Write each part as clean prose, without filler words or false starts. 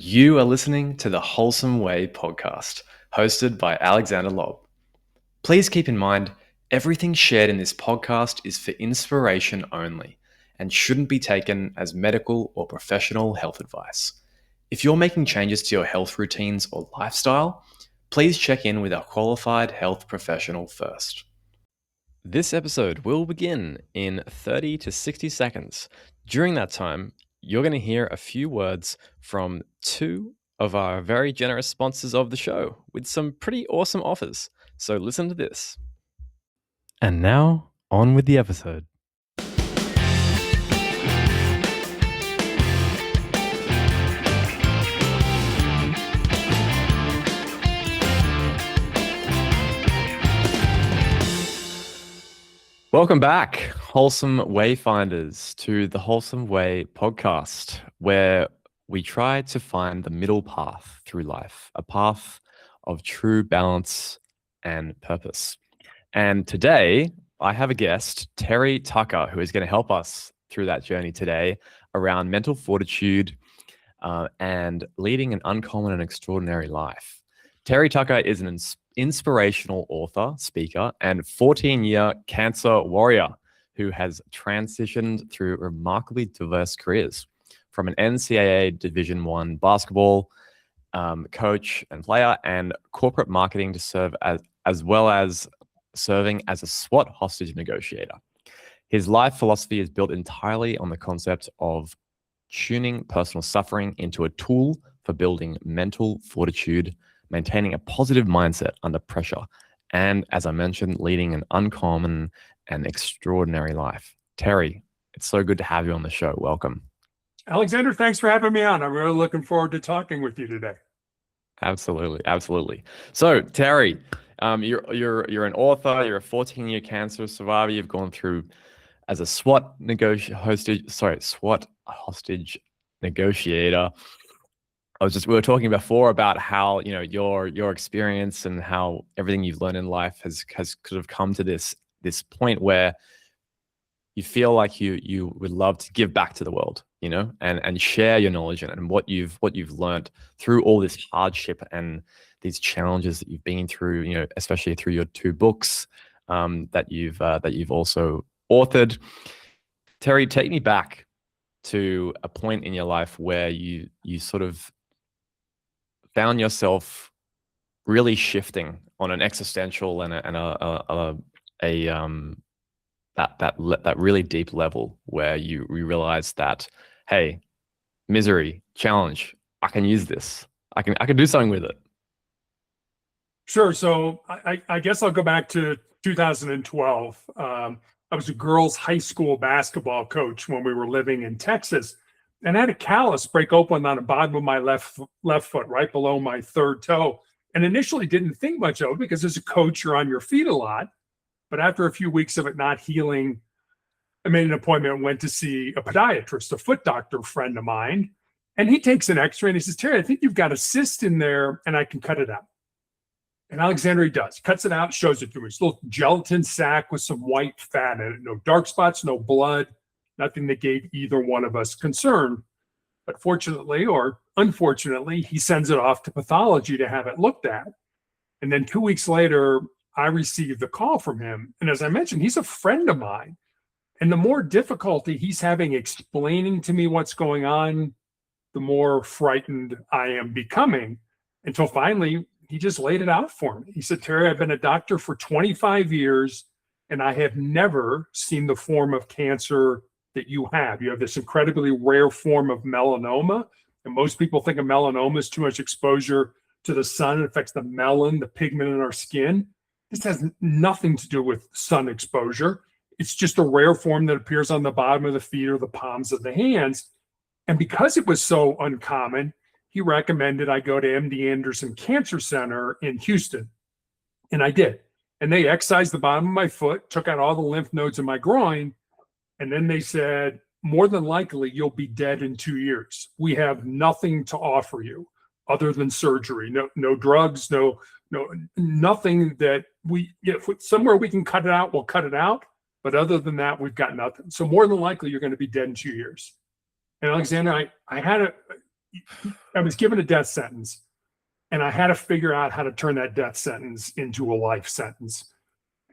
You are listening to the Wholesome Way podcast, hosted by Alexander Lobb. Please keep in mind, everything shared in this podcast is for inspiration only and shouldn't be taken as medical or professional health advice. If you're making changes to your health routines or lifestyle, please check in with a qualified health professional first. This episode will begin in 30 to 60 seconds. During that time, you're going to hear a few words from two of our very generous sponsors of the show with some pretty awesome offers. So listen to this. And now, on with the episode. Welcome back, Wholesome Wayfinders, to the Wholesome Way podcast, where we try to find the middle path through life, a path of true balance and purpose. And today, I have a guest, Terry Tucker, who is going to help us through that journey today around mental fortitude and leading an uncommon and extraordinary life. Terry Tucker is an inspirational author, speaker, and 14-year cancer warrior who has transitioned through remarkably diverse careers, from an NCAA Division I basketball coach and player and corporate marketing to serve as well as serving as a SWAT hostage negotiator. His life philosophy is built entirely on the concept of tuning personal suffering into a tool for building mental fortitude, maintaining a positive mindset under pressure, and, as I mentioned, leading an uncommon and extraordinary life. Terry, it's so good to have you on the show. Welcome. Alexander, thanks for having me on. I'm really looking forward to talking with you today. Absolutely. So, Terry, you're an author. You're a 14-year cancer survivor. You've gone through as a SWAT hostage negotiator. We were talking before about how, your experience and how everything you've learned in life has sort of come to this point where you feel like you would love to give back to the world, and share your knowledge and what you've learned through all this hardship and these challenges that you've been through, especially through your two books that you've also authored. Terry, take me back to a point in your life where you sort of found yourself really shifting on an existential and that really deep level where you realize that, hey, misery, challenge, I can use this. I can do something with it. Sure. So I guess I'll go back to 2012. I was a girls' high school basketball coach when we were living in Texas, and I had a callus break open on the bottom of my left foot, right below my third toe. And initially didn't think much of it because as a coach, you're on your feet a lot. But after a few weeks of it not healing, I made an appointment and went to see a podiatrist, a foot doctor friend of mine. And he takes an x-ray and he says, Terry, I think you've got a cyst in there and I can cut it out. And Alexander, he does, cuts it out, shows it to me. It's a little gelatin sac with some white fat in it. No dark spots, no blood, nothing that gave either one of us concern. But fortunately or unfortunately, he sends it off to pathology to have it looked at. And then 2 weeks later, I received a call from him. And as I mentioned, he's a friend of mine. And the more difficulty he's having explaining to me what's going on, the more frightened I am becoming, until finally he just laid it out for me. He said, Terry, I've been a doctor for 25 years, and I have never seen the form of cancer that you have. You have this incredibly rare form of melanoma. And most people think of melanoma as too much exposure to the sun. It affects the melanin, the pigment in our skin. This has nothing to do with sun exposure. It's just a rare form that appears on the bottom of the feet or the palms of the hands. And because it was so uncommon, he recommended I go to MD Anderson Cancer Center in Houston. And I did. And they excised the bottom of my foot, took out all the lymph nodes in my groin. And then they said, more than likely, you'll be dead in 2 years. We have nothing to offer you other than surgery. No drugs, nothing that if somewhere we can cut it out, we'll cut it out. But other than that, we've got nothing. So more than likely, you're going to be dead in 2 years. And Alexander, I had I was given a death sentence, and I had to figure out how to turn that death sentence into a life sentence.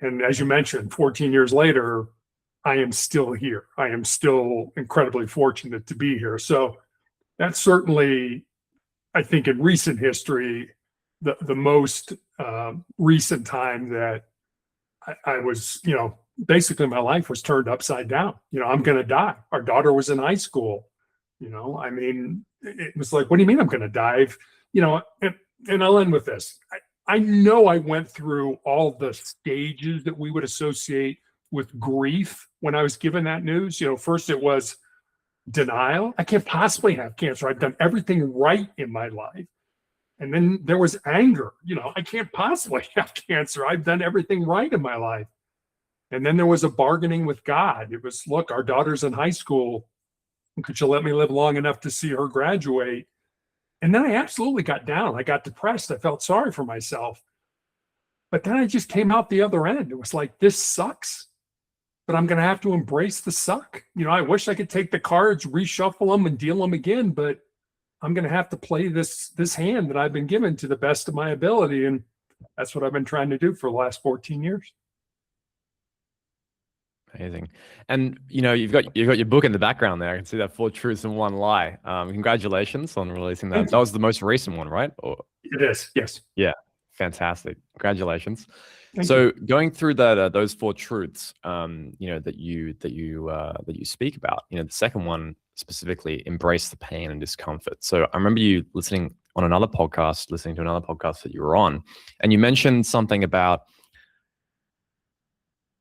And as you mentioned, 14 years later, I am still here. I am still incredibly fortunate to be here. So that's certainly, I think, in recent history, the most recent time that I was, basically my life was turned upside down. I'm going to die. Our daughter was in high school. I mean, it was like, what do you mean I'm going to die? And I'll end with this. I know I went through all the stages that we would associate with grief when I was given that news. First it was denial. I can't possibly have cancer. I've done everything right in my life. And then there was anger. I can't possibly have cancer. I've done everything right in my life. And then there was a bargaining with God. It was, look, our daughter's in high school. Could you let me live long enough to see her graduate? And then I absolutely got down. I got depressed. I felt sorry for myself. But then I just came out the other end. It was like, this sucks, but I'm going to have to embrace the suck. I wish I could take the cards, reshuffle them, and deal them again, but I'm going to have to play this hand that I've been given to the best of my ability. And that's what I've been trying to do for the last 14 years. Amazing. And you've got your book in the background there. I can see that, 4 Truths and 1 Lie. Congratulations on releasing that. That was the most recent one, right? It is, yes. Yeah, fantastic. Congratulations. Thank so you. Going through that, those 4 truths, that you speak about. The second one specifically, embrace the pain and discomfort. So I remember you listening to another podcast that you were on, and you mentioned something about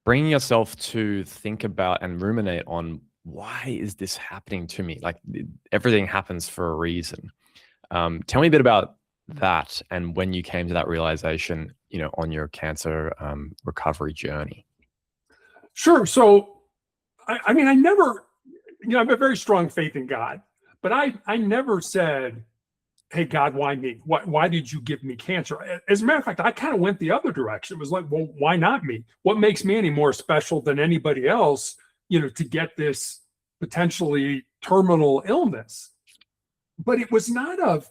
bringing yourself to think about and ruminate on, why is this happening to me? Like, everything happens for a reason. Tell me a bit about that and when you came to that realization, on your cancer recovery journey. Sure. So, I mean, I never, I have a very strong faith in God, but I never said, hey, God, why me? Why did you give me cancer? As a matter of fact, I kind of went the other direction. It was like, well, why not me? What makes me any more special than anybody else, to get this potentially terminal illness? But it was not of,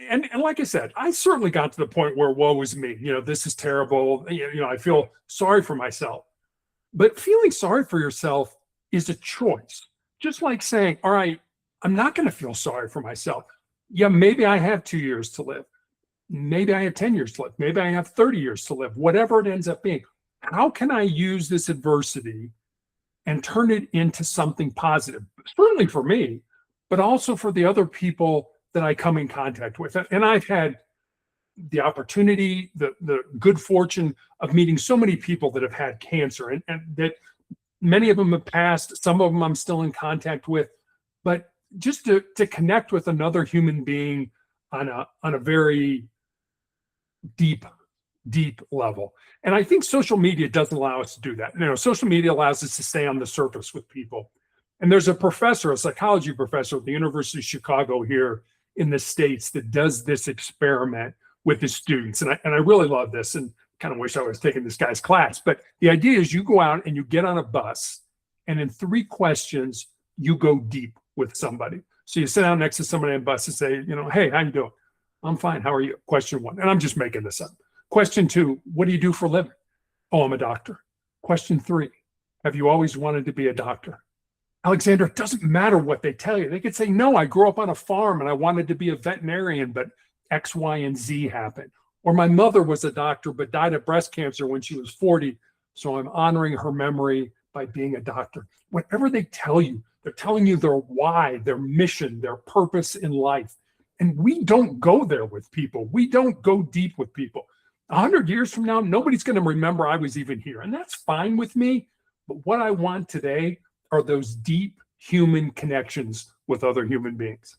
and like I said, I certainly got to the point where woe is me. This is terrible. I feel sorry for myself. But feeling sorry for yourself is a choice. Just like saying, all right, I'm not going to feel sorry for myself. Yeah, maybe I have 2 years to live. Maybe I have 10 years to live. Maybe I have 30 years to live, whatever it ends up being. How can I use this adversity and turn it into something positive? Certainly for me, but also for the other people that I come in contact with. And I've had the opportunity, the good fortune of meeting so many people that have had cancer, and that many of them have passed. Some of them I'm still in contact with, but just to connect with another human being on a very deep level. And I think social media doesn't allow us to do that. Social media allows us to stay on the surface with people. And there's a psychology professor at the University of Chicago here in the States that does this experiment with his students. And I really love this, and kind of wish I was taking this guy's class. But the idea is, you go out and you get on a bus, and in 3 questions, you go deep with somebody. So you sit down next to somebody on the bus and say, hey, how you doing? I'm fine. How are you? Question 1. And I'm just making this up. Question 2, what do you do for a living? Oh, I'm a doctor. Question 3, have you always wanted to be a doctor? Alexander, it doesn't matter what they tell you. They could say, no, I grew up on a farm and I wanted to be a veterinarian, but X, Y, and Z happened. Or my mother was a doctor, but died of breast cancer when she was 40. So I'm honoring her memory by being a doctor. Whatever they tell you, they're telling you their why, their mission, their purpose in life. And we don't go there with people. We don't go deep with people. 100 years from now, nobody's going to remember I was even here. And that's fine with me. But what I want today are those deep human connections with other human beings.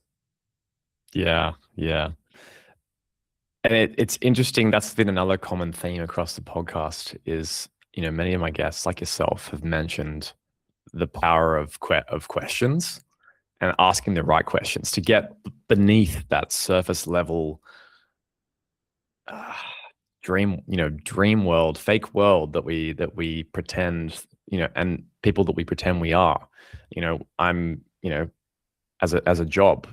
Yeah. And it's interesting. That's been another common theme across the podcast is, many of my guests, like yourself, have mentioned the power of questions and asking the right questions to get beneath that surface level dream world, fake world that we pretend, and people that we pretend we are. I'm, as a job,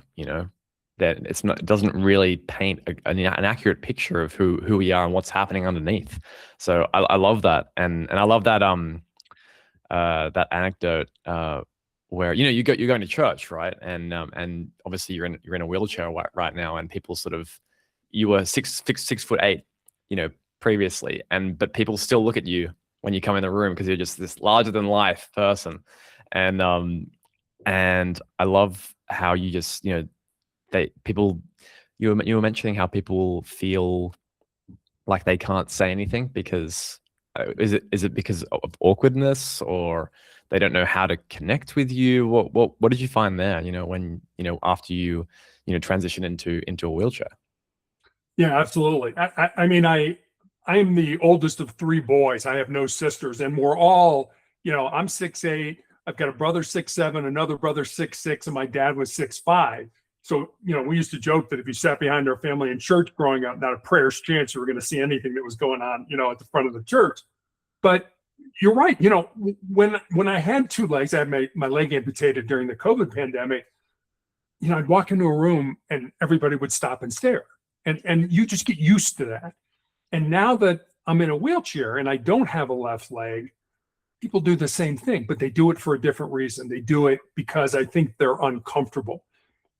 that it doesn't really paint an accurate picture of who we are and what's happening underneath. So I love that, and I love that anecdote where you're going to church, right? And obviously you're in a wheelchair right now, and people sort of, you were 6'8", previously, but people still look at you when you come in the room because you're just this larger than life person, and I love how you just they people you were mentioning how people feel like they can't say anything because is it because of awkwardness, or they don't know how to connect with you? What did you find there, when after you transition into a wheelchair? Yeah, absolutely. I mean, I am the oldest of three boys. I have no sisters, and we're all, I'm 6'8". I've got a brother 6'7", another brother 6'6", and my dad was 6'5". So, we used to joke that if you sat behind our family in church growing up, not a prayer's chance you were going to see anything that was going on, at the front of the church. But you're right. When I had two legs, I had my leg amputated during the COVID pandemic. I'd walk into a room and everybody would stop and stare. And you just get used to that. And now that I'm in a wheelchair and I don't have a left leg, people do the same thing, but they do it for a different reason. They do it because I think they're uncomfortable.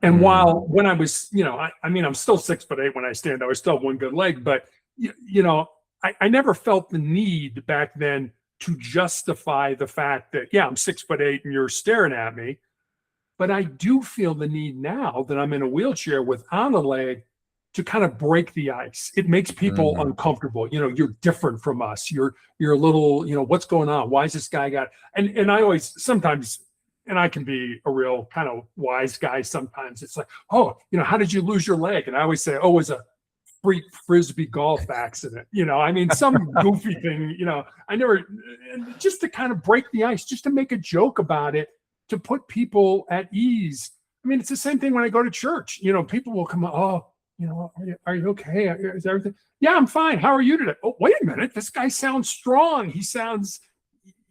And while when I was, I mean, I'm still 6'8" when I stand up, I still have one good leg, but I never felt the need back then to justify the fact that, yeah, I'm 6'8" and you're staring at me. But I do feel the need now that I'm in a wheelchair without a leg to kind of break the ice. It makes people uncomfortable. You're different from us. You're a little, what's going on? Why is this guy got, and I always sometimes, and I can be a real kind of wise guy sometimes. It's like, oh, how did you lose your leg? And I always say, oh, it was a freak frisbee golf accident. I mean, some goofy thing, I never, just to kind of break the ice, just to make a joke about it, to put people at ease. I mean, it's the same thing when I go to church. People will come, oh, are you okay? Is everything? Yeah, I'm fine. How are you today? Oh, wait a minute. This guy sounds strong. He sounds,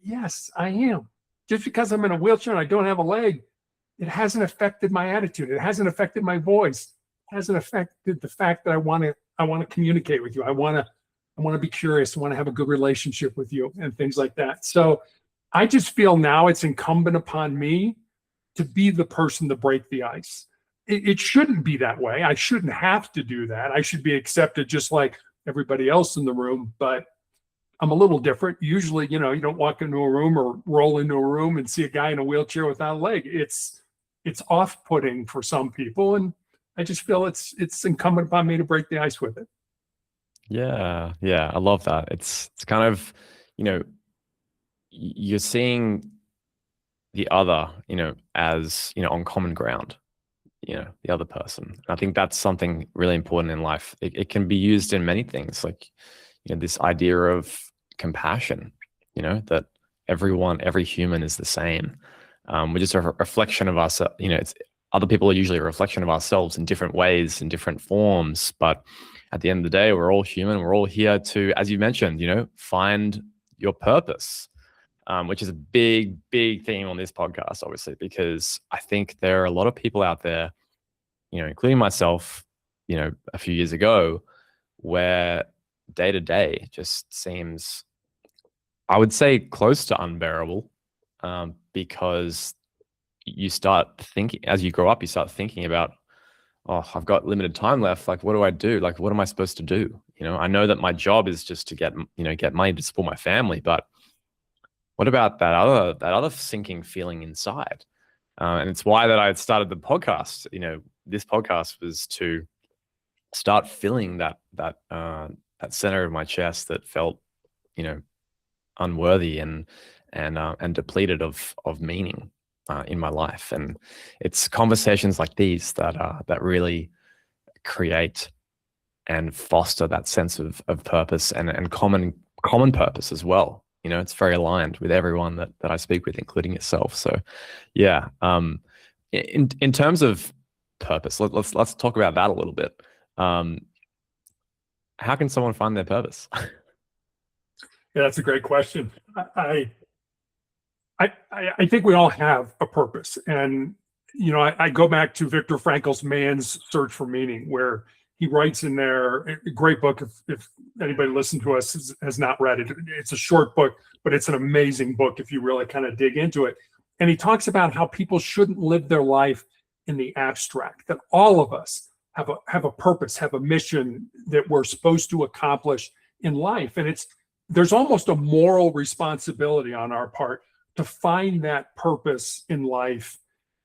yes, I am. Just because I'm in a wheelchair and I don't have a leg, it hasn't affected my attitude. It hasn't affected my voice. It hasn't affected the fact that I want to communicate with you. I want to be curious. I want to have a good relationship with you and things like that. So I just feel now it's incumbent upon me to be the person to break the ice. It shouldn't be that way. I shouldn't have to do that. I should be accepted just like everybody else in the room, but I'm a little different. Usually, you don't walk into a room or roll into a room and see a guy in a wheelchair without a leg. It's off-putting for some people, and I just feel it's incumbent upon me to break the ice with it. Yeah, I love that. It's kind of, you're seeing the other, as, on common ground, the other person. I think that's something really important in life. It can be used in many things, like, this idea of compassion, that every human is the same. We're just a reflection of us, it's other people are usually a reflection of ourselves in different ways, in different forms. But at the end of the day, we're all human. We're all here to, as you mentioned, find your purpose. Which is a big, big theme on this podcast, obviously, because I think there are a lot of people out there, including myself, a few years ago, where day to day just seems, I would say, close to unbearable, because you start thinking, as you grow up, you start thinking about, oh, I've got limited time left. Like, what do I do? Like, what am I supposed to do? I know that my job is just to get money to support my family, but what about that other sinking feeling inside? And it's why that I had started the podcast. This podcast was to start filling that center of my chest that felt, unworthy and depleted of meaning in my life. And it's conversations like these that really create and foster that sense of purpose and common purpose as well. It's very aligned with everyone that I speak with, including yourself. So, yeah. In terms of purpose, let's talk about that a little bit. How can someone find their purpose? Yeah, that's a great question. I think we all have a purpose, and I go back to Viktor Frankl's Man's Search for Meaning, where he writes in there, a great book. If anybody listening to us has not read it, it's a short book, but it's an amazing book if you really kind of dig into it. And he talks about how people shouldn't live their life in the abstract, that all of us have a purpose, have a mission that we're supposed to accomplish in life. And there's almost a moral responsibility on our part to find that purpose in life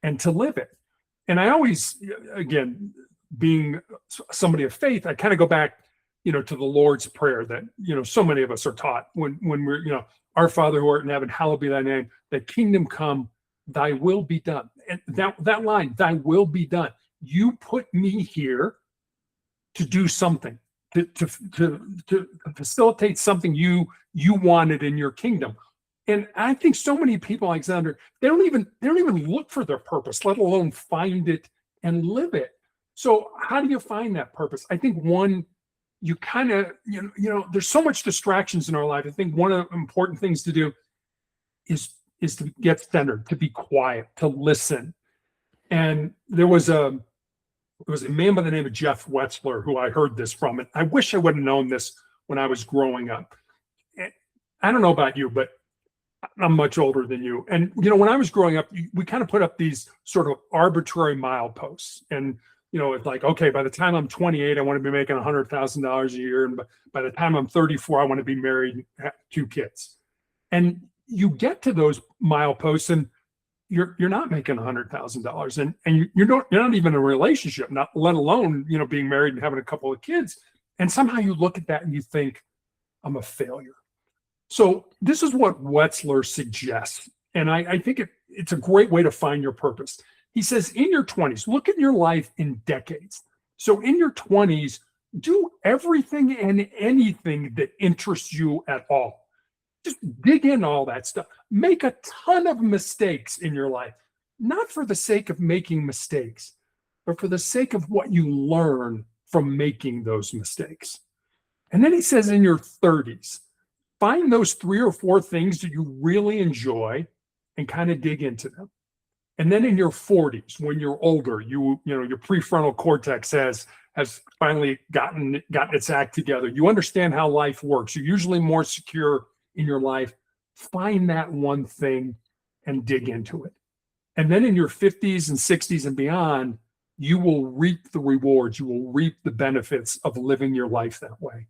and to live it. And I always, again, being somebody of faith, I kind of go back, to the Lord's Prayer that, so many of us are taught when we're, our Father who art in heaven, hallowed be thy name, thy kingdom come, thy will be done. And that line, thy will be done. You put me here to do something, to facilitate something you wanted in your kingdom. And I think so many people, Alexander, they don't even look for their purpose, let alone find it and live it. So how do you find that purpose? I think one, you kind of, there's so much distractions in our life. I think one of the important things to do is to get centered, to be quiet, to listen. And there was a man by the name of Jeff Wetzler who I heard this from. And I wish I would have known this when I was growing up. I don't know about you, but I'm much older than you. And, when I was growing up, we kind of put up these sort of arbitrary mileposts. And, it's like, okay, by the time I'm 28, I want to be making $100,000 a year. And by the time I'm 34, I want to be married and have 2 kids. And you get to those mileposts and you're not making $100,000 and you're not even in a relationship, not let alone, being married and having a couple of kids. And somehow you look at that and you think, I'm a failure. So this is what Wetzler suggests. And I think it's a great way to find your purpose. He says, in your 20s, look at your life in decades. So in your 20s, do everything and anything that interests you at all. Just dig in all that stuff. Make a ton of mistakes in your life, not for the sake of making mistakes, but for the sake of what you learn from making those mistakes. And then he says, in your 30s, find those 3 or 4 things that you really enjoy and kind of dig into them. And then in your 40s, when you're older, your prefrontal cortex has finally gotten its act together. You understand how life works. You're usually more secure in your life. Find that one thing and dig into it. And then in your 50s and 60s and beyond, you will reap the rewards. You will reap the benefits of living your life that way.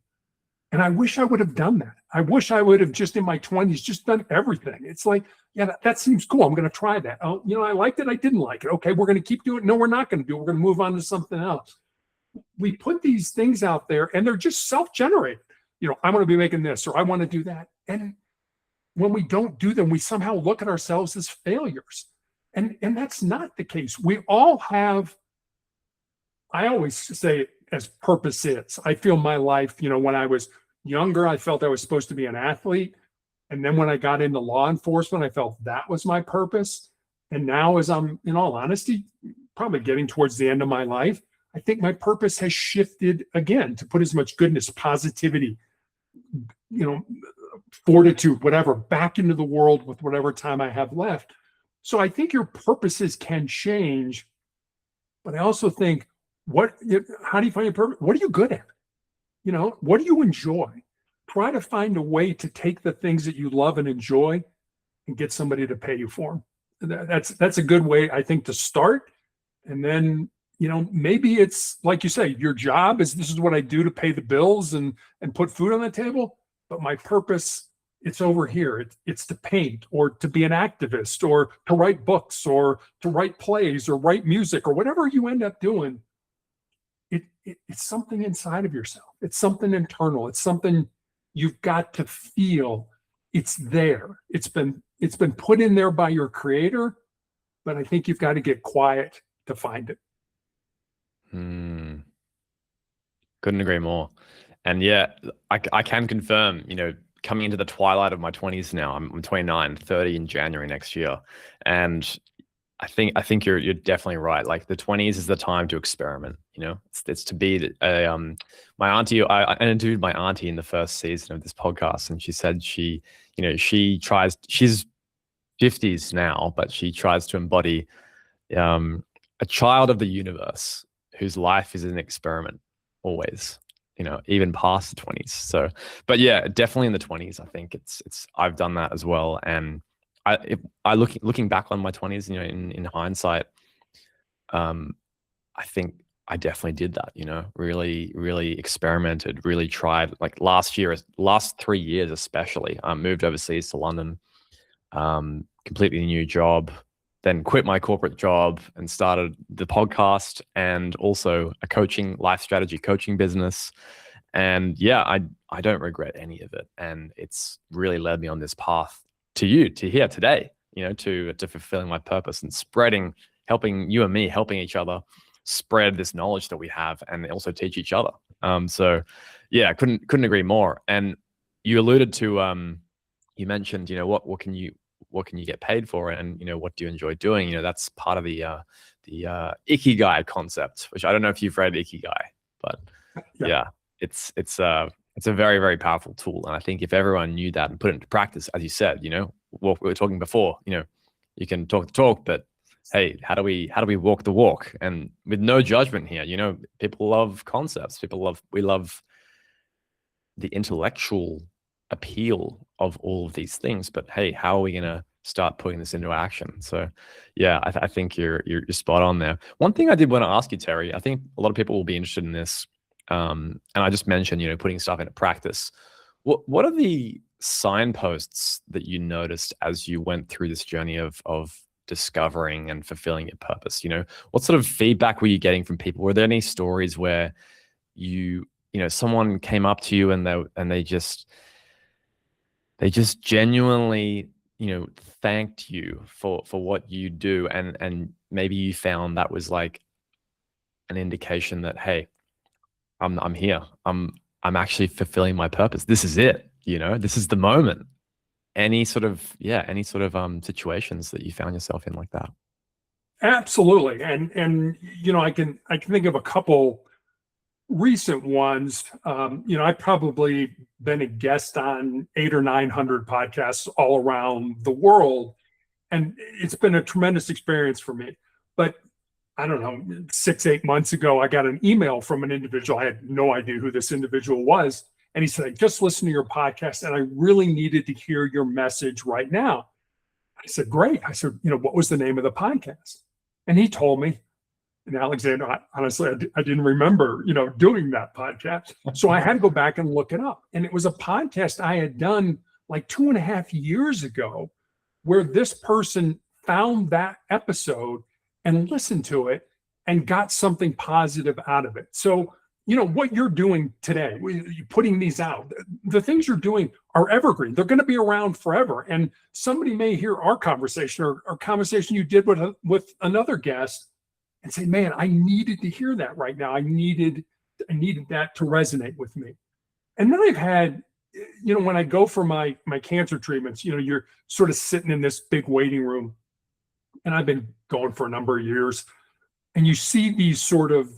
And I wish I would have done that. I wish I would have just in my 20s just done everything. It's like, yeah, that seems cool. I'm going to try that. Oh, I liked it. I didn't like it. Okay, we're going to keep doing it. No, we're not going to do it. We're going to move on to something else. We put these things out there and they're just self-generated. I want to be making this or I want to do that. And when we don't do them, we somehow look at ourselves as failures. And that's not the case. We all have, I always say it as purpose is. I feel my life, when I was younger, I felt I was supposed to be an athlete. And then when I got into law enforcement, I felt that was my purpose. And now as I'm, in all honesty, probably getting towards the end of my life, I think my purpose has shifted again to put as much goodness, positivity, fortitude, whatever, back into the world with whatever time I have left. So I think your purposes can change, but I also think, how do you find your purpose? What are you good at? What do you enjoy? Try to find a way to take the things that you love and enjoy and get somebody to pay you for them. That's a good way, I think, to start. And then, maybe it's like you say, your job is, this is what I do to pay the bills and put food on the table. But my purpose, it's over here. It's to paint or to be an activist or to write books or to write plays or write music or whatever you end up doing. It's something inside of yourself. It's something internal. It's something you've got to feel. It's there. It's been put in there by your creator, but I think you've got to get quiet to find it. Couldn't agree more. And yeah, I can confirm, coming into the twilight of my 20s now, I'm 29, 30 in January next year. And I think you're definitely right. Like the 20s is the time to experiment. It's to be my auntie. I interviewed my auntie in the first season of this podcast, and she said she's 50s now, but she tries to embody a child of the universe whose life is an experiment always, even past the 20s. So, but yeah, definitely in the 20s, I think I've done that as well. And looking back on my 20s, in hindsight, I think I definitely did that, really, really experimented, really tried. Like last 3 years, especially, I moved overseas to London, completely new job, then quit my corporate job and started the podcast and also a life strategy coaching business. And yeah, I don't regret any of it. And it's really led me on this path to here today, to fulfilling my purpose and helping you and me, helping each other spread this knowledge that we have and also teach each other. So yeah, couldn't agree more. And you alluded to, you mentioned, what can you get paid for, and what do you enjoy doing? That's part of the ikigai concept, which I don't know if you've read Ikigai, but yeah, it's a very, very powerful tool. And I think if everyone knew that and put it into practice, as you said, what we were talking before, you can talk the talk, but hey, how do we walk the walk? And with no judgment here, people love concepts. We love the intellectual appeal of all of these things, but hey, how are we going to start putting this into action? So yeah, I think you're spot on there. One thing I did want to ask you, Terry, I think a lot of people will be interested in this. And I just mentioned, putting stuff into practice. What are the signposts that you noticed as you went through this journey of discovering and fulfilling your purpose? What sort of feedback were you getting from people? Were there any stories where someone came up to you and they just genuinely, thanked you for what you do, and maybe you found that was like an indication that, hey, I'm here. I'm actually fulfilling my purpose. This is it. This is the moment. Any sort of situations that you found yourself in like that? Absolutely. And I can think of a couple recent ones. I've probably been a guest on 800 or 900 podcasts all around the world, and it's been a tremendous experience for me. But I don't know, 6-8 months ago, I got an email from an individual. I had no idea who this individual was. And he said, I just listened to your podcast and I really needed to hear your message right now. I said, great. I said, what was the name of the podcast? And he told me. And Alexander, honestly, I didn't remember, doing that podcast. So I had to go back and look it up. And it was a podcast I had done like 2.5 years ago, where this person found that episode and listened to it and got something positive out of it. So, what you're doing today, putting these out, the things you're doing are evergreen. They're going to be around forever. And somebody may hear our conversation or conversation you did with another guest and say, man, I needed to hear that right now. I needed that to resonate with me. And then I've had, when I go for my cancer treatments, you're sort of sitting in this big waiting room, and I've been going for a number of years, and you see these sort of,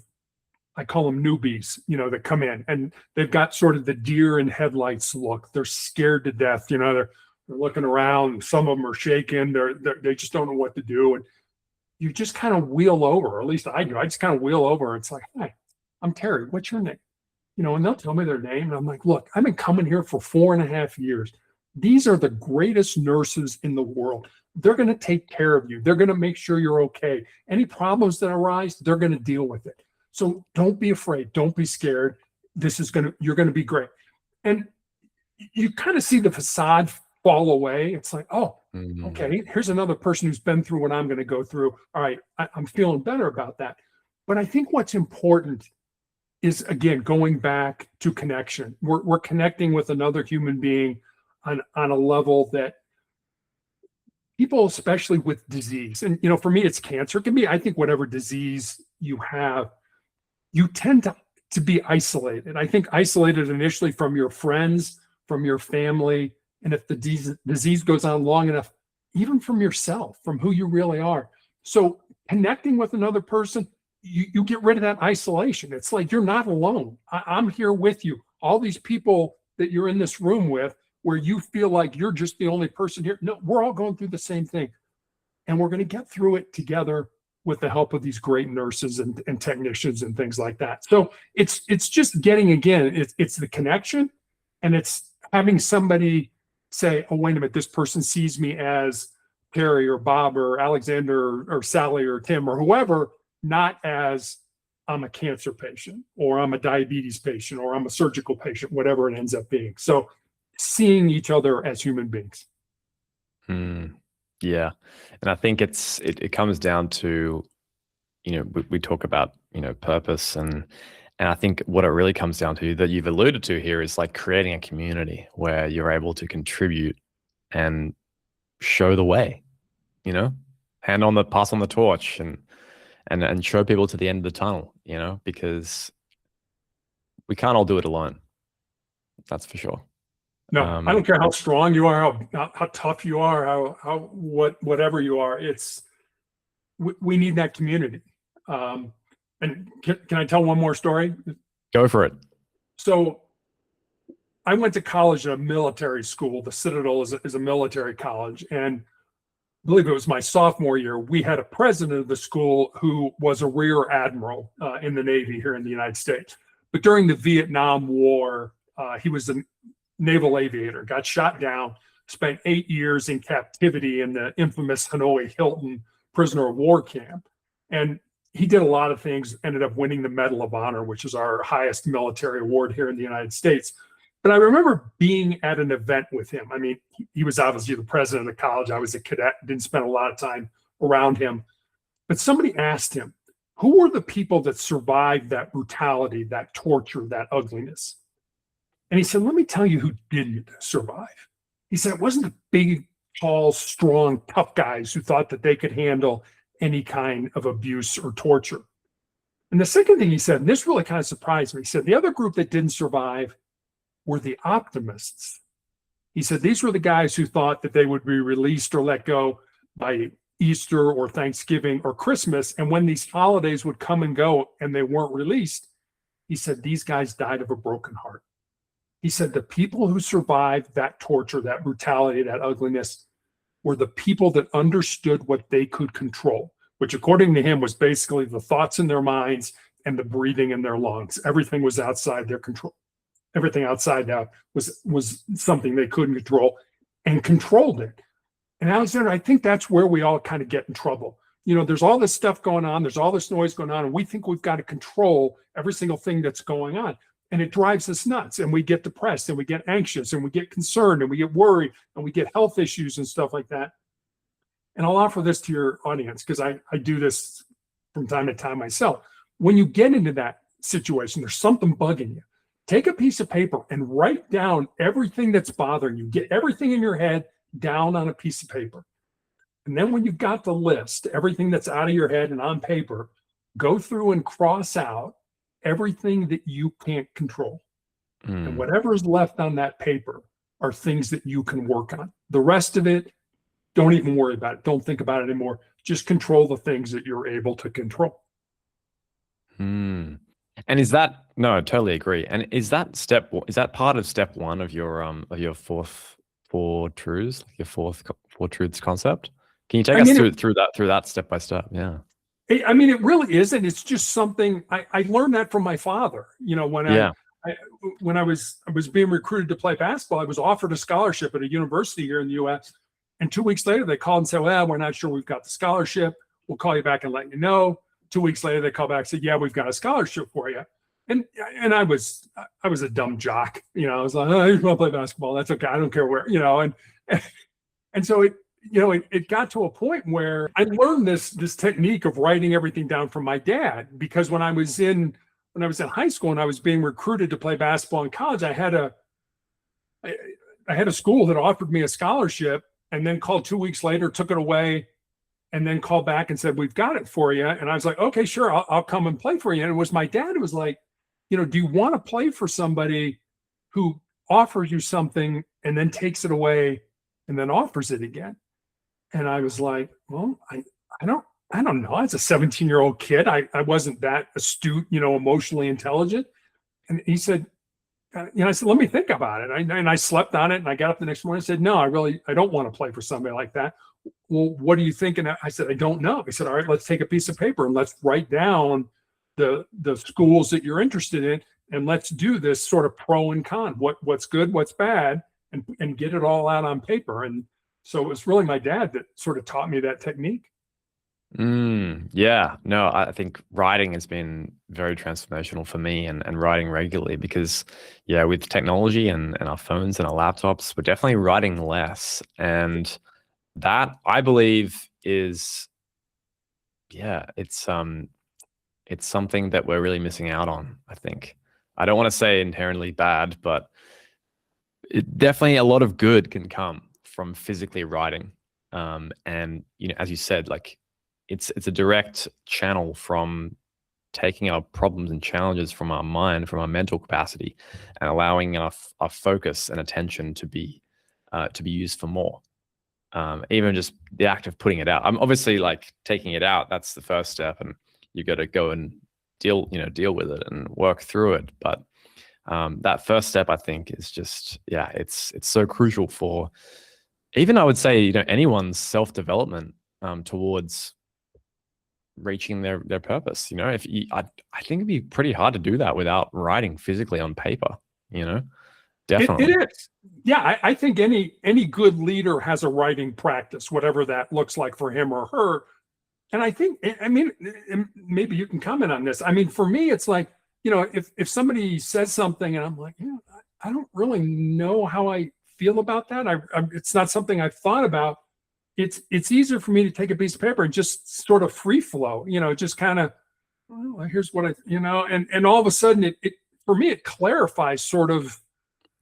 I call them newbies, that come in and they've got sort of the deer in headlights look. They're scared to death. They're looking around. Some of them are shaking. They just don't know what to do. And you just kind of wheel over, or at least I do. I just kind of wheel over. It's like, hi, I'm Terry. What's your name? And they'll tell me their name. And I'm like, look, I've been coming here for 4.5 years. These are the greatest nurses in the world. They're going to take care of you. They're going to make sure you're okay. Any problems that arise, they're going to deal with it. So don't be afraid. Don't be scared. You're going to be great. And you kind of see the facade fall away. It's like, oh, okay, here's another person who's been through what I'm going to go through. All right, I'm feeling better about that. But I think what's important is, again, going back to connection. We're connecting with another human being on a level that people, especially with disease, and for me, it's cancer. It can be, I think, whatever disease you have, you tend to be isolated. I think isolated initially from your friends, from your family, and if the disease goes on long enough, even from yourself, from who you really are. So connecting with another person, you get rid of that isolation. It's like, you're not alone. I'm here with you. All these people that you're in this room with, where you feel like you're just the only person here. No, we're all going through the same thing. And we're going to get through it together. with the help of these great nurses and technicians and things like that. So it's just getting, again, it's the connection, and it's having somebody say, oh, wait a minute, this person sees me as Terry or Bob or Alexander or Sally or Tim or whoever, not as I'm a cancer patient or I'm a diabetes patient or I'm a surgical patient, whatever it ends up being. So seeing each other as human beings. Yeah. And I think it comes down to, we talk about, purpose, and I think what it really comes down to, that you've alluded to here, is like creating a community where you're able to contribute and show the way, pass on the torch, and show people to the end of the tunnel, because we can't all do it alone. That's for sure. No, I don't care how strong you are, how tough you are, whatever you are. We need that community. And can I tell one more story? Go for it. So I went to college at a military school. The Citadel is a military college. And I believe it was my sophomore year, we had a president of the school who was a rear admiral in the Navy here in the United States. But during the Vietnam War, he was a naval aviator, got shot down, spent 8 years in captivity in the infamous Hanoi Hilton prisoner of war camp. And he did a lot of things, ended up winning the Medal of Honor, which is our highest military award here in the United States. But I remember being at an event with him. I mean, he was obviously the president of the college. I was a cadet, didn't spend a lot of time around him. But somebody asked him, who were the people that survived that brutality, that torture, that ugliness? And he said, let me tell you who didn't survive. He said, it wasn't the big, tall, strong, tough guys who thought that they could handle any kind of abuse or torture. And the second thing he said, and this really kind of surprised me, he said, the other group that didn't survive were the optimists. He said, these were the guys who thought that they would be released or let go by Easter or Thanksgiving or Christmas. And when these holidays would come and go and they weren't released, he said, these guys died of a broken heart. He said, the people who survived that torture, that brutality, that ugliness, were the people that understood what they could control, which according to him was basically the thoughts in their minds and the breathing in their lungs. Everything was outside their control. Everything outside that was something they couldn't control, and controlled it. And Alexander, I think that's where we all kind of get in trouble. There's all this stuff going on. There's all this noise going on, and we think we've got to control every single thing that's going on. And it drives us nuts, and we get depressed, and we get anxious, and we get concerned, and we get worried, and we get health issues and stuff like that. And I'll offer this to your audience, because I do this from time to time myself. When you get into that situation, there's something bugging you. Take a piece of paper and write down everything that's bothering you. Get everything in your head down on a piece of paper. And then when you've got the list, everything that's out of your head and on paper, go through and cross out everything that you can't control. And whatever is left on that paper are things that you can work on. The rest of it, don't even worry about it. Don't think about it anymore. Just control the things that you're able to control. And no, I totally agree. And is that part of step one of your four truths, your four truths concept? Can you take us through that step by step? Yeah. I mean, it really is, and it's just something I learned that from my father. When I was being recruited to play basketball, I was offered a scholarship at a university here in the U.S. And 2 weeks later, they called and said, "Well, we're not sure we've got the scholarship. We'll call you back and let you know." 2 weeks later, they called back and said, "Yeah, we've got a scholarship for you." And I was a dumb jock. I was like, "Oh, you want to play basketball? That's okay. I don't care where." And so it got to a point where I learned this technique of writing everything down from my dad, because when I was in high school and I was being recruited to play basketball in college, I had a school that offered me a scholarship and then called 2 weeks later, took it away, and then called back and said, "We've got it for you." And I was like, "Okay, sure, I'll come and play for you." And it was my dad who was like, "Do you want to play for somebody who offers you something and then takes it away and then offers it again?" And I was like, "Well, I don't know. As a 17-year-old kid, I wasn't that astute, emotionally intelligent." And he said, I said, "Let me think about it." And I slept on it, and I got up the next morning and said, "No, I don't want to play for somebody like that. well, what do you think? And I said, I don't know. He said, all right, let's take a piece of paper and let's write down the schools that you're interested in, and let's do this sort of pro and con, what's good, what's bad, and get it all out on paper. And so it was really my dad that sort of taught me that technique. Yeah, no, I think writing has been very transformational for me, and writing regularly because, yeah, with technology and our phones and our laptops, we're definitely writing less. And that, I believe, is, yeah, it's something that we're really missing out on, I think. I don't want to say inherently bad, but definitely a lot of good can come from physically writing. And as you said, like it's a direct channel from taking our problems and challenges from our mind, from our mental capacity, and allowing our focus and attention to be used for more. Even just the act of putting it out. I'm obviously like taking it out. That's the first step, and you got to go and deal with it and work through it. But that first step, I think, is just, yeah, it's so crucial for even, I would say, anyone's self-development towards reaching their purpose. If I think it'd be pretty hard to do that without writing physically on paper. Definitely. It is. Yeah, I think any good leader has a writing practice, whatever that looks like for him or her. And I think, I mean, maybe you can comment on this. I mean, for me, it's like, if somebody says something and I'm like, I don't really know how I feel about that. It's not something I've thought about. It's easier for me to take a piece of paper and just sort of free flow, just kind of, well, here's what and all of a sudden it for me, it clarifies sort of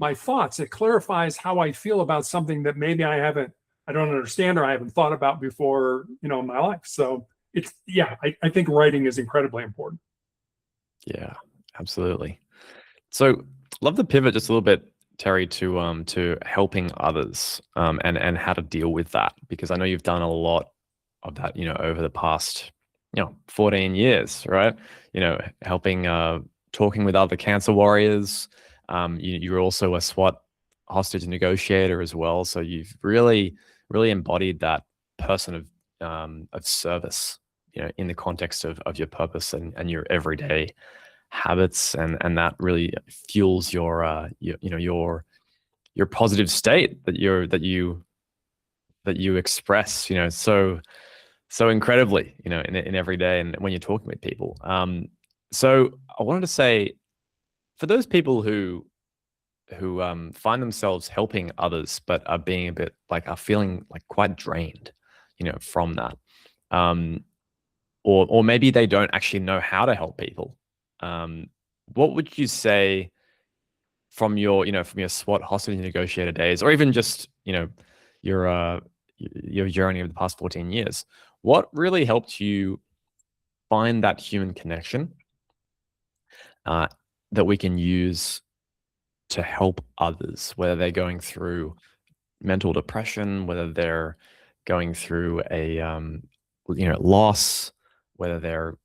my thoughts. It clarifies how I feel about something that maybe I don't understand or I haven't thought about before, in my life. So I think writing is incredibly important. Yeah, absolutely. So love to pivot just a little bit, Terry, to helping others, and how to deal with that, because I know you've done a lot of that, over the past, 14 years, right? Helping, talking with other cancer warriors. You're also a SWAT hostage negotiator as well. So you've really, really embodied that person of service, in the context of your purpose and your everyday habits, and that really fuels your positive state that you express, so incredibly, in every day and when you're talking with people. So I wanted to say, for those people who find themselves helping others but are being are feeling like quite drained, from that, or maybe they don't actually know how to help people. What would you say from your SWAT hostage negotiator days, or even just, your journey of the past 14 years? What really helped you find that human connection that we can use to help others, whether they're going through mental depression, whether they're going through a loss, whether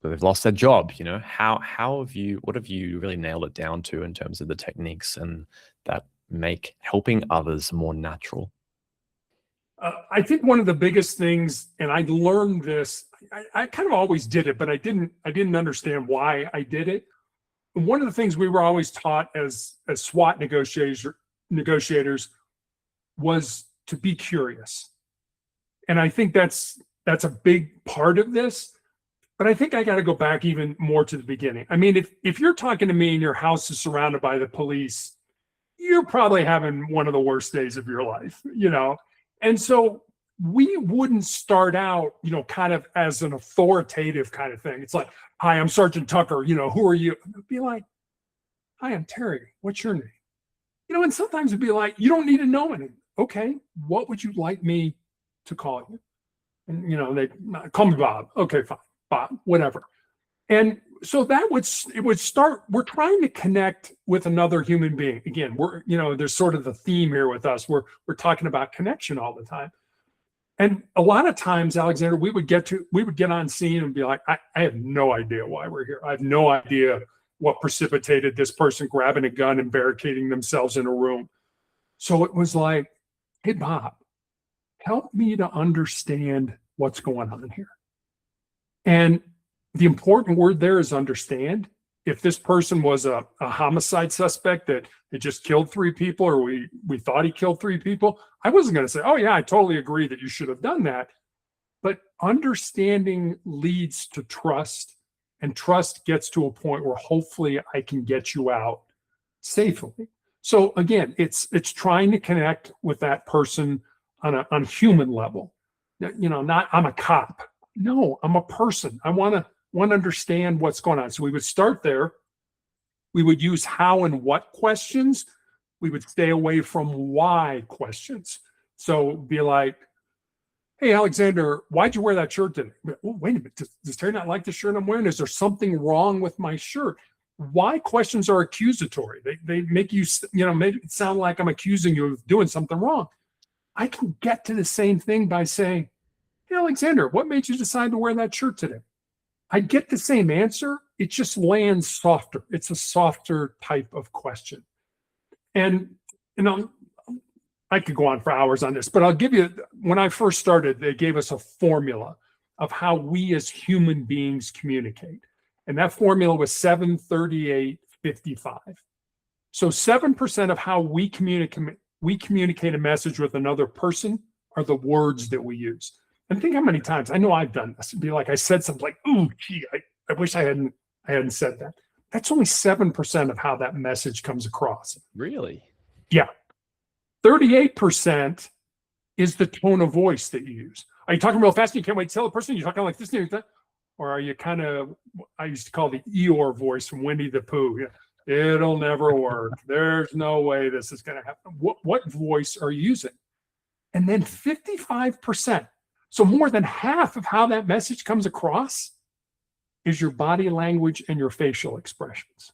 they've lost their job? What have you really nailed it down to in terms of the techniques and that make helping others more natural? I think one of the biggest things, and I learned this, I kind of always did it, but I didn't understand why I did it. And one of the things we were always taught as SWAT negotiators was to be curious. And I think that's a big part of this. But I think I got to go back even more to the beginning. I mean, if you're talking to me and your house is surrounded by the police, you're probably having one of the worst days of your life, And so we wouldn't start out, kind of as an authoritative kind of thing. It's like, hi, I'm Sergeant Tucker, who are you? It'd be like, hi, I'm Terry. What's your name? And sometimes it'd be like, you don't need to know anything. Okay, what would you like me to call you? And they call me Bob. Okay, fine, Bob, whatever. And so it would start, we're trying to connect with another human being. Again, there's sort of the theme here with us. We're talking about connection all the time. And a lot of times, Alexander, we would get on scene and be like, I have no idea why we're here. I have no idea what precipitated this person grabbing a gun and barricading themselves in a room. So it was like, hey, Bob, help me to understand what's going on here. And the important word there is understand. If this person was a homicide suspect that had just killed 3 people, or we thought he killed 3 people, I wasn't going to say, oh yeah, I totally agree that you should have done that. But understanding leads to trust, and trust gets to a point where hopefully I can get you out safely. So again, it's trying to connect with that person on a human level. Not I'm a cop. No, I'm a person. I want to understand what's going on. So we would start there. We would use how and what questions. We would stay away from why questions. So be like, hey, Alexander, why'd you wear that shirt today? Oh, wait a minute. Does Terry not like the shirt I'm wearing? Is there something wrong with my shirt? Why questions are accusatory. They make you, make it sound like I'm accusing you of doing something wrong. I can get to the same thing by saying, hey, Alexander, what made you decide to wear that shirt today? I get the same answer. It just lands softer. It's a softer type of question. And, I could go on for hours on this, but I'll give you, when I first started, they gave us a formula of how we as human beings communicate. And that formula was 7-38-55. So 7% of how we communicate a message with another person are the words that we use. And think how many times, I know I've done this. It'd be like I said something like, "Ooh, gee, I wish I hadn't said that." That's only 7% of how that message comes across. Really? Yeah. 38% is the tone of voice that you use. Are you talking real fast and you can't wait to tell the person? You're talking like this, or are you kind of, I used to call the Eeyore voice from Winnie the Pooh. It'll never work. There's no way this is going to happen. What voice are you using? And then 55%. So more than half of how that message comes across is your body language and your facial expressions.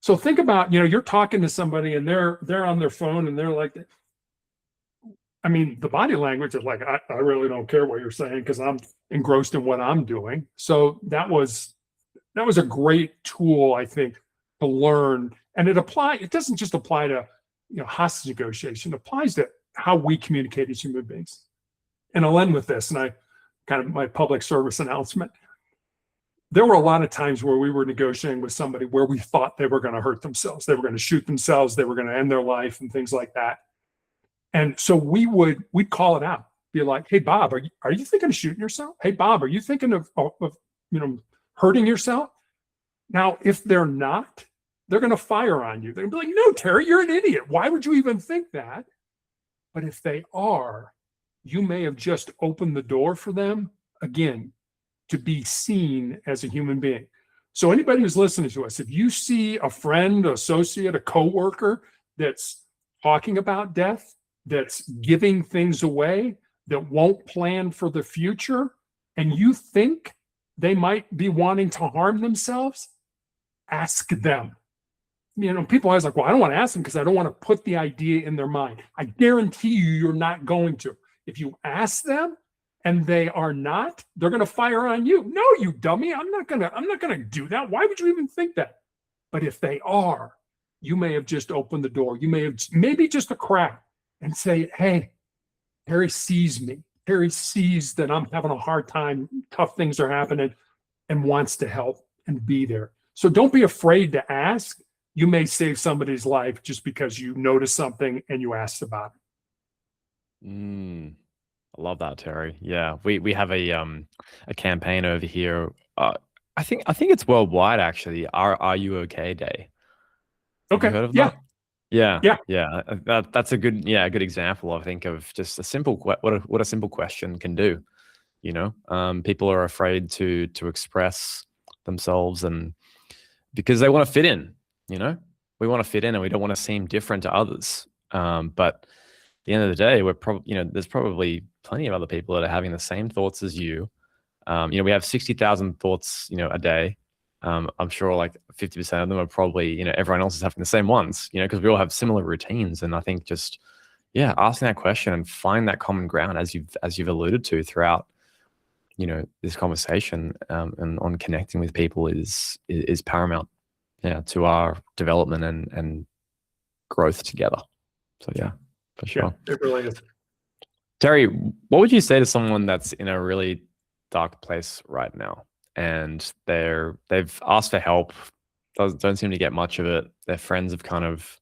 So think about, you're talking to somebody and they're on their phone and they're like, the body language is like, I really don't care what you're saying because I'm engrossed in what I'm doing. So that was a great tool, I think, to learn. And it doesn't just apply to, hostage negotiation. It applies to how we communicate as human beings. And I'll end with this, and I kind of my public service announcement. There were a lot of times where we were negotiating with somebody where we thought they were going to hurt themselves. They were going to shoot themselves. They were going to end their life and things like that. And so we'd call it out, be like, hey, Bob, are you thinking of shooting yourself? Hey, Bob, are you thinking of hurting yourself? Now, if they're not, they're going to fire on you. They're going to be like, no, Terry, you're an idiot. Why would you even think that? But if they are, you may have just opened the door for them, again, to be seen as a human being. So anybody who's listening to us, if you see a friend, associate, a coworker that's talking about death, that's giving things away, that won't plan for the future, and you think they might be wanting to harm themselves, ask them. People always like, well, I don't want to ask them because I don't want to put the idea in their mind. I guarantee you're not going to. If you ask them and they are not, they're going to fire on you. No, you dummy. I'm not going to do that. Why would you even think that? But if they are, you may have just opened the door. You may have maybe just a crack and say, hey, Harry sees me. Harry sees that I'm having a hard time. Tough things are happening and wants to help and be there. So don't be afraid to ask. You may save somebody's life just because you noticed something and you asked about it. I love that, Terry. Yeah, we have a campaign over here. I think it's worldwide actually. Are You Okay Day? Have you Okay. heard of Yeah. that? Yeah. That's a good example, I think, of just a simple what a simple question can do. People are afraid to express themselves, and because they want to fit in. We want to fit in, and we don't want to seem different to others. But at the end of the day, we're probably, there's probably plenty of other people that are having the same thoughts as you. We have 60,000 thoughts, a day. I'm sure like 50% of them are probably, everyone else is having the same ones, because we all have similar routines. And I think just, asking that question and find that common ground as you've alluded to throughout, this conversation, and on connecting with people is paramount, to our development and growth together. So yeah, for sure. Yeah, it really is. Terry, what would you say to someone that's in a really dark place right now and they've asked for help, don't seem to get much of it. Their friends have kind of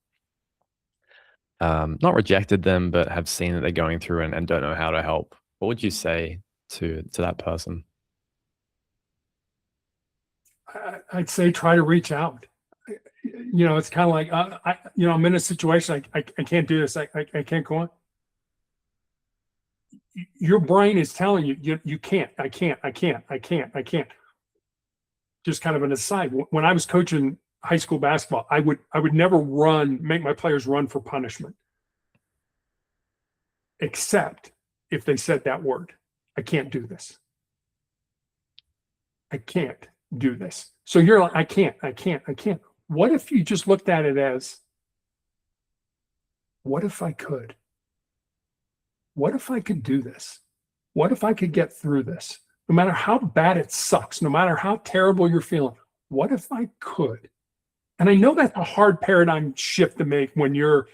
not rejected them, but have seen that they're going through and don't know how to help. What would you say to that person? I'd say try to reach out. It's kind of like, I'm in a situation, I can't do this. I can't go on. Your brain is telling you, you can't, I can't. Just kind of an aside. When I was coaching high school basketball, I would never make my players run for punishment, except if they said that word. I can't do this. I can't do this. So you're like, I can't. What if you just looked at it as, what if I could? What if I could do this? What if I could get through this? No matter how bad it sucks, no matter how terrible you're feeling, what if I could? And I know that's a hard paradigm shift to make when you're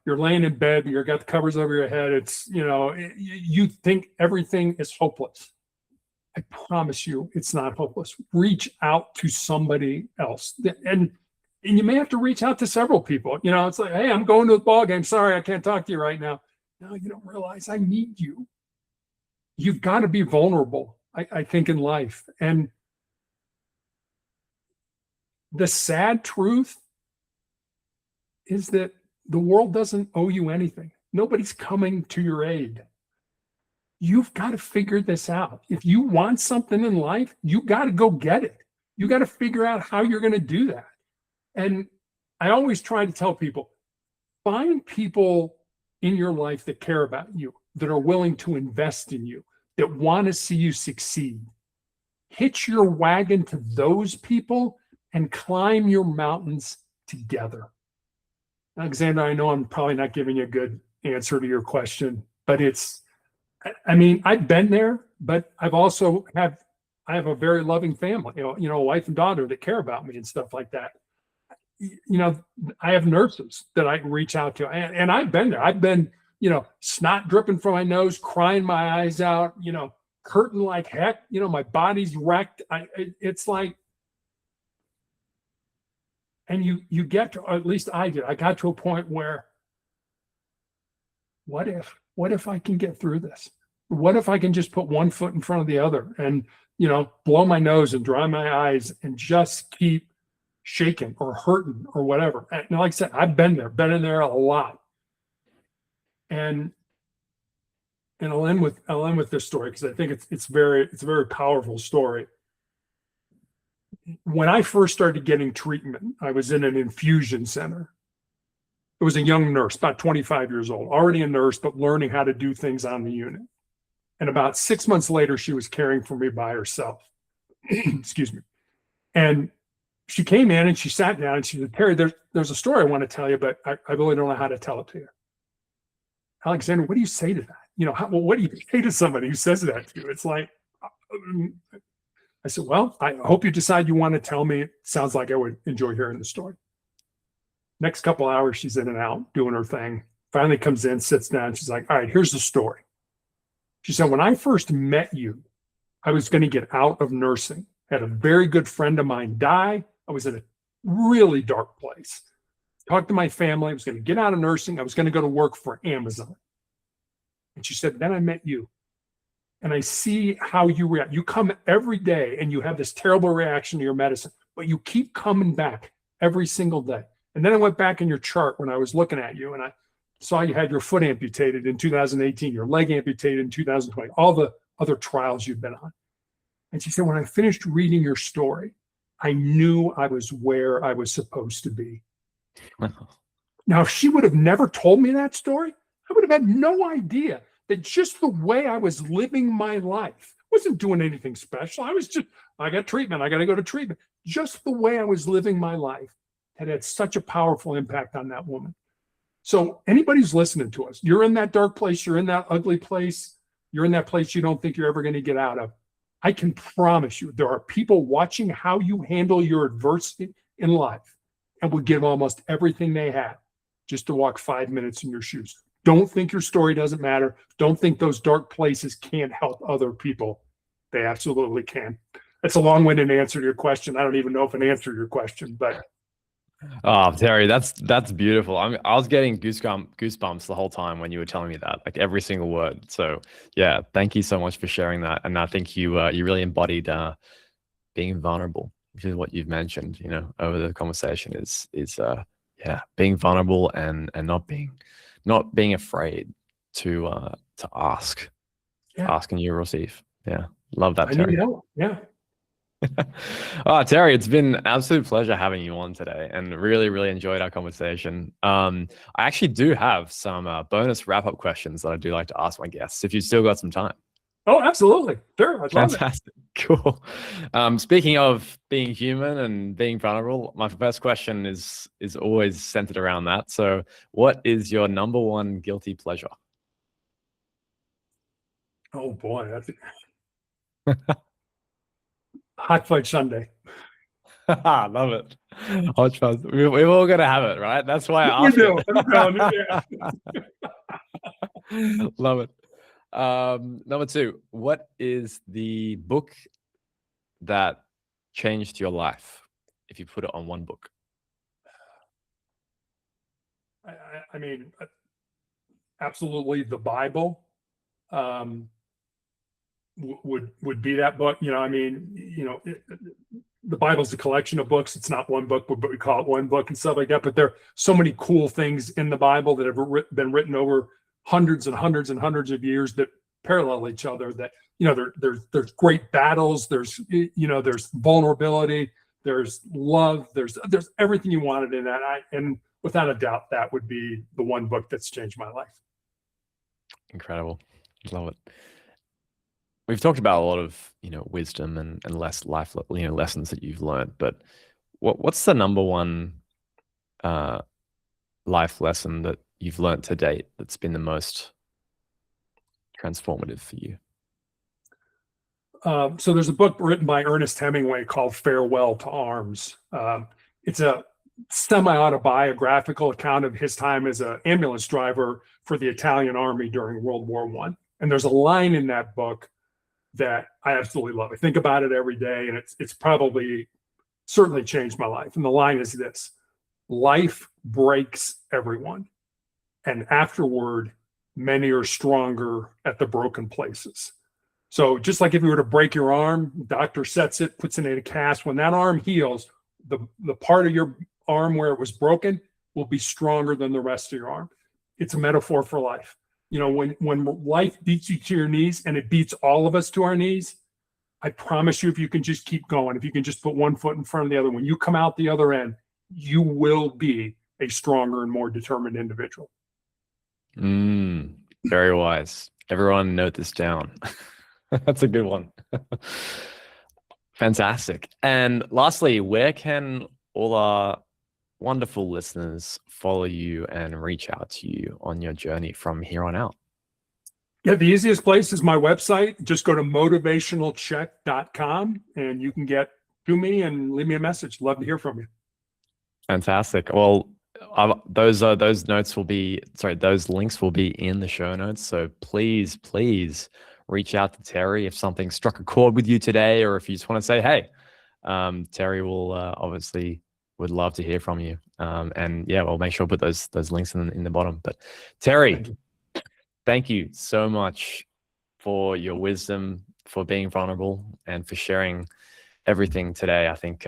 laying in bed, you've got the covers over your head. It's, you think everything is hopeless. I promise you it's not hopeless. Reach out to somebody else. And you may have to reach out to several people. It's like, hey, I'm going to the ball game. Sorry, I can't talk to you right now. No, you don't realize I need you. You've got to be vulnerable, I think, in life. And the sad truth is that the world doesn't owe you anything. Nobody's coming to your aid. You've got to figure this out. If you want something in life, you got to go get it. You got to figure out how you're going to do that. And I always try to tell people, find people in your life that care about you, that are willing to invest in you, that want to see you succeed. Hitch your wagon to those people and climb your mountains together. Alexander, I know I'm probably not giving you a good answer to your question, but I've been there, but I have a very loving family, a wife and daughter that care about me and stuff like that. I have nurses that I can reach out to, and I've been there. I've been, snot dripping from my nose, crying my eyes out, hurting like heck, my body's wrecked. It's like, and you get to, or at least I did. I got to a point where, what if I can get through this? What if I can just put one foot in front of the other and, blow my nose and dry my eyes and just keep shaking or hurting or whatever. And like I said, I've been in there a lot. And I'll end with this story because I think it's a very powerful story. When I first started getting treatment, I was in an infusion center. It was a young nurse, about 25 years old, already a nurse, but learning how to do things on the unit. And about 6 months later, she was caring for me by herself. Excuse me. And she came in and she sat down and she said, Terry, there's a story I want to tell you, but I really don't know how to tell it to you. Alexander, what do you say to that? What do you say to somebody who says that to you? It's like, I said, well, I hope you decide you want to tell me. It sounds like I would enjoy hearing the story. Next couple hours, she's in and out doing her thing. Finally comes in, sits down. She's like, all right, here's the story. She said, when I first met you, I was going to get out of nursing. I had a very good friend of mine die. I was in a really dark place. Talked to my family. I was going to get out of nursing. I was going to go to work for Amazon. And she said, then I met you. And I see how you react. You come every day and you have this terrible reaction to your medicine, but you keep coming back every single day. And then I went back in your chart when I was looking at you and I saw you had your foot amputated in 2018, your leg amputated in 2020, all the other trials you've been on. And she said, when I finished reading your story, I knew I was where I was supposed to be. Now, if she would have never told me that story, I would have had no idea that just the way I was living my life, wasn't doing anything special. I got treatment. I got to go to treatment. Just the way I was living my life had such a powerful impact on that woman. So anybody who's listening to us, you're in that dark place, you're in that ugly place, you're in that place you don't think you're ever going to get out of. I can promise you there are people watching how you handle your adversity in life and would give almost everything they have just to walk 5 minutes in your shoes. Don't think your story doesn't matter. Don't think those dark places can't help other people. They absolutely can. It's a long-winded answer to your question. I don't even know if it answered your question, but Oh, Terry, that's beautiful. I was getting goosebumps the whole time when you were telling me that, like every single word. So yeah, thank you so much for sharing that. And I think you really embodied being vulnerable, which is what you've mentioned, over the conversation is yeah, being vulnerable and not being afraid to ask, yeah, and you receive. Yeah, love that, I need Terry. help. Yeah. Oh, Terry, it's been an absolute pleasure having you on today and really, really enjoyed our conversation. I actually do have some bonus wrap-up questions that I do like to ask my guests if you've still got some time. Oh, absolutely. Sure. I'd love it. Fantastic. Cool. Speaking of being human and being vulnerable, my first question is always centered around that. So what is your number one guilty pleasure? Oh boy, that's hot fudge sundae. Love it. Hot fuzz. We've all got to have it, right? That's why I We asked do. it. I'm telling you, yeah. Love it. Number two, what is the book that changed your life if you put it on one book? I mean, absolutely, the Bible would be that book. I mean, the Bible's a collection of books. It's not one book, but we call it one book and stuff like that. But there are so many cool things in the Bible that have been written over hundreds and hundreds and hundreds of years that parallel each other. That there's great battles. There's there's vulnerability. There's love. There's everything you wanted in that. And without a doubt, that would be the one book that's changed my life. Incredible. Love it. We've talked about a lot of, wisdom and less life, lessons that you've learned, but what's the number one life lesson that you've learned to date that's been the most transformative for you? So there's a book written by Ernest Hemingway called Farewell to Arms. It's a semi-autobiographical account of his time as an ambulance driver for the Italian army during World War I. And there's a line in that book that I absolutely love. I think about it every day, and it's probably certainly changed my life. And the line is this: life breaks everyone, and afterward, many are stronger at the broken places. So just like if you were to break your arm, doctor sets it, puts it in a cast. When that arm heals, the part of your arm where it was broken will be stronger than the rest of your arm. It's a metaphor for life. When life beats you to your knees, and it beats all of us to our knees, I promise you, if you can just keep going, if you can just put one foot in front of the other, when you come out the other end, you will be a stronger and more determined individual. Very wise. Everyone note this down. That's a good one. Fantastic. And lastly, where can all our wonderful listeners follow you and reach out to you on your journey from here on out? Yeah, the easiest place is my website. Just go to motivationalcheck.com and you can get to me and leave me a message. Love to hear from you. Fantastic. Well, those links will be in the show notes. So please reach out to Terry if something struck a chord with you today, or if you just want to say, hey, Terry will obviously would love to hear from you. And yeah, we'll make sure to put those links in the bottom. But Terry, thank you so much for your wisdom, for being vulnerable, and for sharing everything today. I think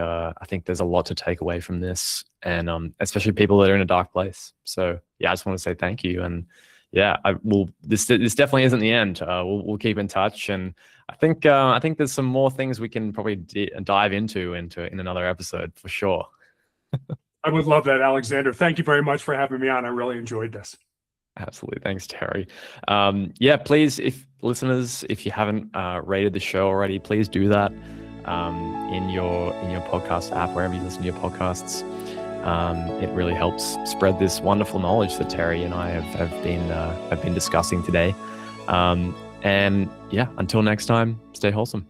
there's a lot to take away from this, and especially people that are in a dark place. So yeah, I just want to say thank you. And yeah, this definitely isn't the end. We'll keep in touch, and I think there's some more things we can probably dive into in another episode for sure. I would love that, Alexander. Thank you very much for having me on. I really enjoyed this. Absolutely. Thanks, Terry. Yeah, please, if you haven't rated the show already, please do that in your podcast app, wherever you listen to your podcasts. It really helps spread this wonderful knowledge that Terry and I have been discussing today. And yeah, until next time, stay wholesome.